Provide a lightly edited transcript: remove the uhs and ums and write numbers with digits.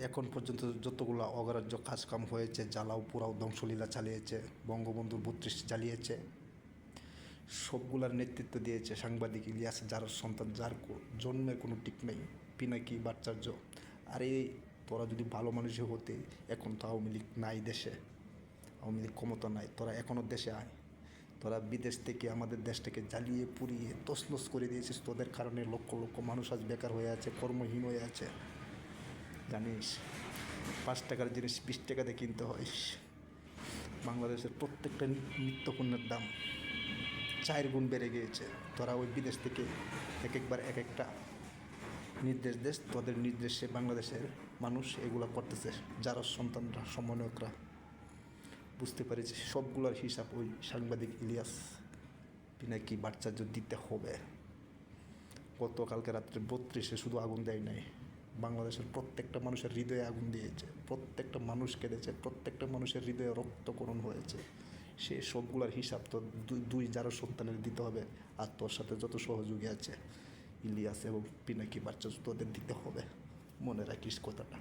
এখন পর্যন্ত যতগুলো অগ্রাহ্য কাজকাম হয়েছে, জ্বালাও পোড়াও ধ্বংসলীলা চালিয়েছে, বঙ্গবন্ধুর ৩২ জ্বালিয়েছে, সবগুলার নেতৃত্ব দিয়েছে সাংবাদিক ইলিয়াস, যার সন্তান, যার জন্মের কোনো ঠিক নেই, পিনাকি ভট্টাচার্য। আর এই তোরা যদি ভালো মানুষই হতে, এখন তো আওয়ামী লীগ নাই দেশে, আওয়ামী লীগ ক্ষমতা নাই, তোরা এখনও দেশে আয়। তোরা বিদেশ থেকে আমাদের দেশটাকে জ্বালিয়ে পুড়িয়ে তছনছ করে দিয়েছিস। তোদের কারণে লক্ষ লক্ষ মানুষ আজ বেকার হয়ে আছে, কর্মহীন হয়ে আছে। জানিস ৫ টাকার জিনিস ২০ টাকাতে কিনতে হয়। বাংলাদেশের প্রত্যেকটা নিত্যপণ্যের দাম ৪ গুণ বেড়ে গিয়েছে। তোরা ওই বিদেশ থেকে একবার একটা নির্দেশ দেশ, তোদের নির্দেশে বাংলাদেশের মানুষ এগুলো করতেছে, যারা সন্তানরা, সমন্বয়করা। বুঝতে পারিস সবগুলোর হিসাব ওই সাংবাদিক ইলিয়াস পিনাকি ভট্টাচার্য দিতে হবে। গতকালকে রাত্রে ৩২-এ শুধু আগুন দেয় নাই, বাংলাদেশের প্রত্যেকটা মানুষের হৃদয়ে আগুন দিয়েছে, প্রত্যেকটা মানুষ কেঁদেছে, প্রত্যেকটা মানুষের হৃদয়ে রক্তকরণ হয়েছে। সে সবগুলোর হিসাব তো দুই যারা সন্তানের দিতে হবে। আর তোর সাথে যত সহযোগী আছে ইলিয়াস এবং পিনাকি ভট্টাচার্য, তোদের দিতে হবে। মনে রাখিস কথাটা।